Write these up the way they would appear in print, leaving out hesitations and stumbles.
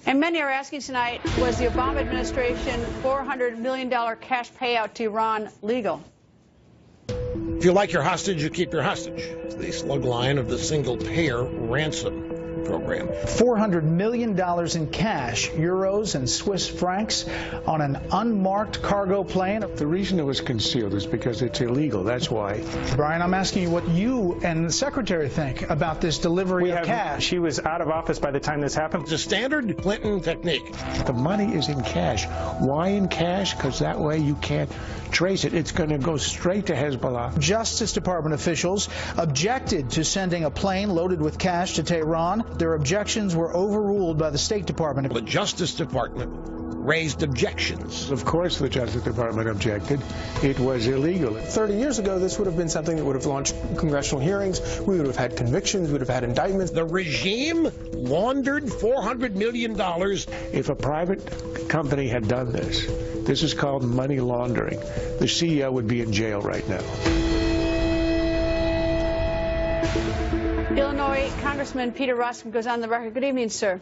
And many are asking tonight, was the Obama administration $400 million cash payout to Iran legal? If you like your hostage, you keep your hostage. It's the slug line of the single-payer ransom program. $400 million in cash, euros and Swiss francs, on an unmarked cargo plane. The reason it was concealed is because it's illegal. That's why. Brian, I'm asking you what you and the Secretary think about this delivery of cash. She was out of office by the time this happened. It's a standard Clinton technique. The money is in cash. Why in cash? Because that way you can't trace it. It's going to go straight to Hezbollah. Justice Department officials objected to sending a plane loaded with cash to Tehran. Their objections were overruled by the State Department. The Justice Department raised objections. Of course the Justice Department objected. It was illegal. 30 years ago, this would have been something that would have launched congressional hearings. We would have had convictions. We would have had indictments. The regime laundered $400 million. If a private company had done this, this is called money laundering. The CEO would be in jail right now. Illinois Congressman Peter Roskam goes on the record. Good evening, sir.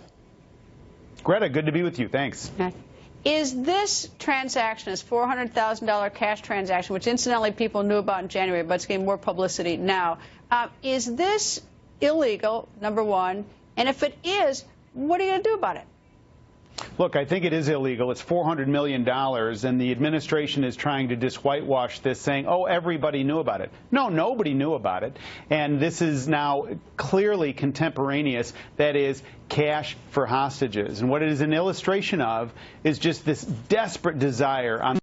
Greta, good to be with you. Thanks. Is this transaction, this $400,000 cash transaction, which incidentally people knew about in January, but it's getting more publicity now, is this illegal, number one? And if it is, what are you going to do about it? Look, I think it is illegal. It's $400 million, and the administration is trying to just whitewash this, saying, oh, everybody knew about it. No, nobody knew about it. And this is now clearly contemporaneous. That is cash for hostages. And what it is an illustration of is just this desperate desire on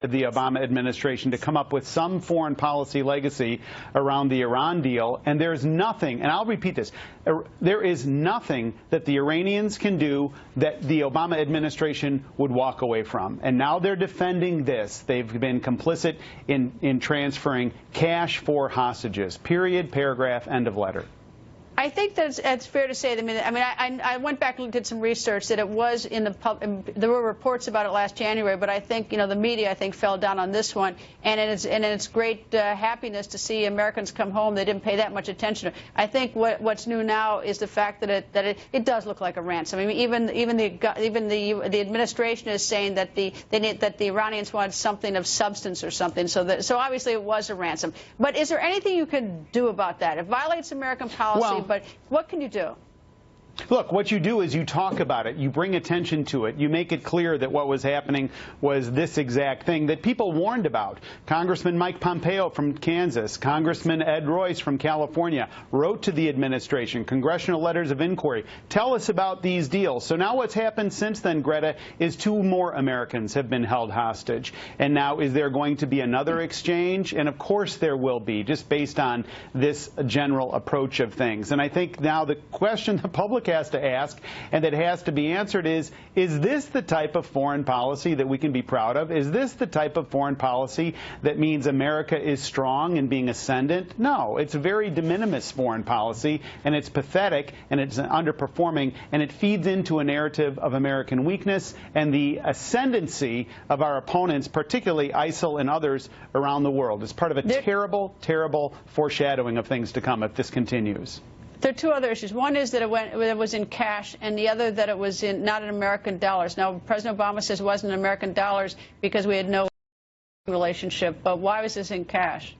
the Obama administration to come up with some foreign policy legacy around the Iran deal. And there's nothing, and I'll repeat this, there is nothing that the Iranians can do that the Obama administration would walk away from. And now they're defending this. They've been complicit in transferring cash for hostages. Period, paragraph, end of letter. I think that it's fair to say that, I went back and did some research that it was in the there were reports about it last January, but I think, the media, I think, fell down on this one. And it's great happiness to see Americans come home. They didn't pay that much attention. I think what's new now is the fact that it does look like a ransom. I mean, even the administration is saying that the Iranians wanted something of substance or something. So obviously it was a ransom. But is there anything you can do about that? It violates American policy. Well, but what can you do? Look, what you do is you talk about it, you bring attention to it, you make it clear that what was happening was this exact thing that people warned about. Congressman Mike Pompeo from Kansas, Congressman Ed Royce from California wrote to the administration, congressional letters of inquiry. Tell us about these deals. So now what's happened since then, Greta, is 2 more Americans have been held hostage. And now is there going to be another exchange? And of course there will be, just based on this general approach of things. And I think now the question the public has to ask, and that has to be answered, is this the type of foreign policy that we can be proud of? Is this the type of foreign policy that means America is strong and being ascendant? No, it's a very de minimis foreign policy, and it's pathetic, and it's underperforming, and it feeds into a narrative of American weakness and the ascendancy of our opponents, particularly ISIL and others around the world. It's part of a terrible, terrible foreshadowing of things to come if this continues. There are 2 other issues. One is that it was in cash, and the other that it was not in American dollars. Now, President Obama says it wasn't in American dollars because we had no relationship. But why was this in cash?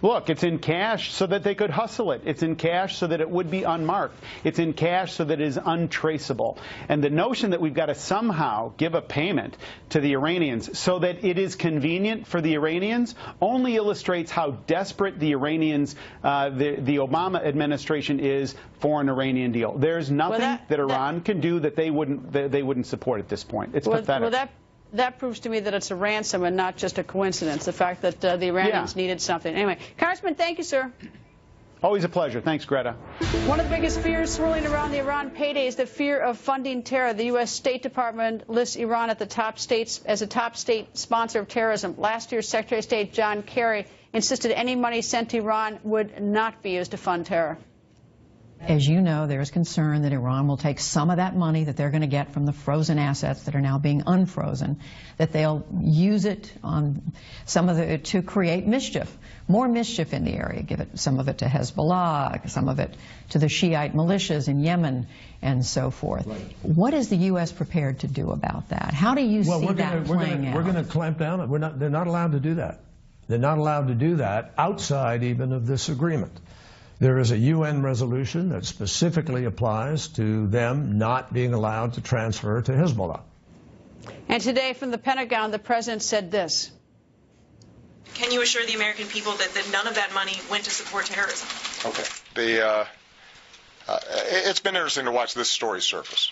Look, it's in cash so that they could hustle it. It's in cash so that it would be unmarked. It's in cash so that it is untraceable. And the notion that we've got to somehow give a payment to the Iranians so that it is convenient for the Iranians only illustrates how desperate the Iranians, the Obama administration is for an Iranian deal. There's nothing that Iran can do that they wouldn't support at this point. It's pathetic. Well, that proves to me that it's a ransom and not just a coincidence, the fact that the Iranians needed something. Anyway, Congressman, thank you, sir. Always a pleasure. Thanks, Greta. One of the biggest fears swirling around the Iran payday is the fear of funding terror. The U.S. State Department lists Iran at the top states as a top state sponsor of terrorism. Last year, Secretary of State John Kerry insisted any money sent to Iran would not be used to fund terror. As you know, there is concern that Iran will take some of that money that they're going to get from the frozen assets that are now being unfrozen, that they'll use it on some of it to create mischief, more mischief in the area, give it some of it to Hezbollah, some of it to the Shiite militias in Yemen, and so forth. Right. What is the U.S. prepared to do about that? How do you see that playing out? We're going to clamp down. They're not allowed to do that. They're not allowed to do that outside even of this agreement. There is a UN resolution that specifically applies to them not being allowed to transfer to Hezbollah. And today from the Pentagon, the president said this. Can you assure the American people that none of that money went to support terrorism? Okay. It's been interesting to watch this story surface.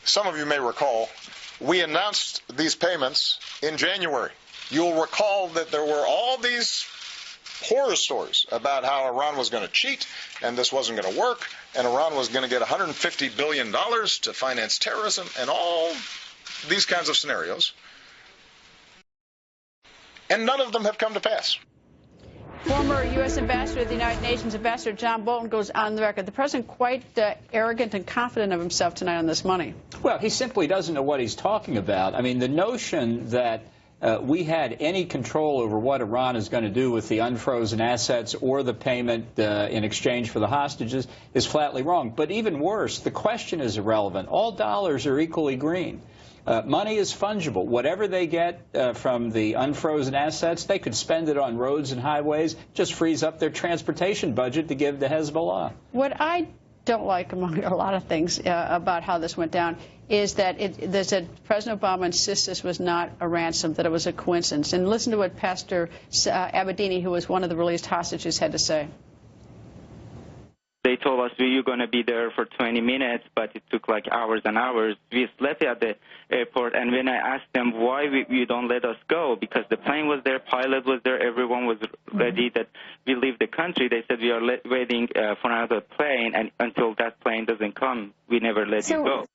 Some of you may recall, we announced these payments in January. You'll recall that there were all these horror stories about how Iran was going to cheat and this wasn't going to work and Iran was going to get $150 billion to finance terrorism and all these kinds of scenarios. And none of them have come to pass. Former U.S. Ambassador to the United Nations, Ambassador John Bolton, goes on the record. The president quite arrogant and confident of himself tonight on this money. Well, he simply doesn't know what he's talking about. I mean, the notion that we had any control over what Iran is going to do with the unfrozen assets or the payment in exchange for the hostages is flatly wrong. But even worse, the question is irrelevant. All dollars are equally green. Money is fungible. Whatever they get from the unfrozen assets, they could spend it on roads and highways, just frees up their transportation budget to give to Hezbollah. What I don't like, among a lot of things about how this went down, is that President Obama insists this was not a ransom, that it was a coincidence. And listen to what Pastor Abedini, who was one of the released hostages, had to say. They told us we were going to be there for 20 minutes, but it took like hours and hours. We slept at the airport, and when I asked them why you don't let us go, because the plane was there, pilot was there, everyone was ready that we leave the country, they said we are waiting for another plane, and until that plane doesn't come, we never let you go.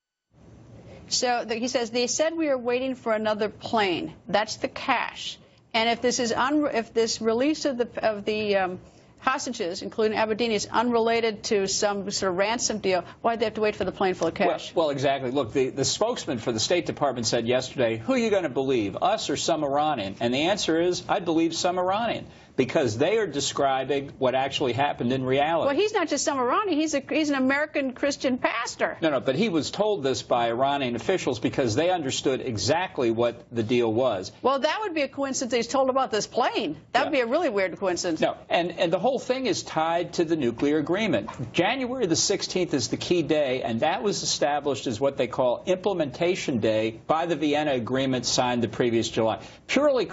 So he says, they said we are waiting for another plane. That's the cash. And if this is if this release of the hostages, including Abedini, is unrelated to some sort of ransom deal, why'd they have to wait for the plane full of cash? Well, exactly. Look, the spokesman for the State Department said yesterday, who are you going to believe, us or some Iranian? And the answer is, I believe some Iranian, because they are describing what actually happened in reality. Well, he's not just some Iranian. He's an American Christian pastor. No, but he was told this by Iranian officials because they understood exactly what the deal was. Well, that would be a coincidence he's told about this plane. That would be a really weird coincidence. No, and the whole thing is tied to the nuclear agreement. January the 16th is the key day, and that was established as what they call implementation day by the Vienna Agreement signed the previous July. Purely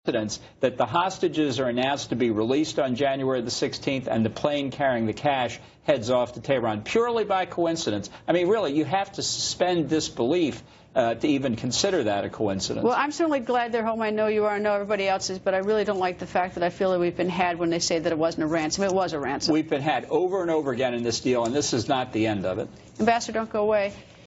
coincidence that the hostages are announced to be released on January the 16th and the plane carrying the cash heads off to Tehran. Purely by coincidence. I mean, really, you have to suspend disbelief to even consider that a coincidence. Well, I'm certainly glad they're home. I know you are. I know everybody else is. But I really don't like the fact that I feel that we've been had when they say that it wasn't a ransom. It was a ransom. We've been had over and over again in this deal, and this is not the end of it. Ambassador, don't go away.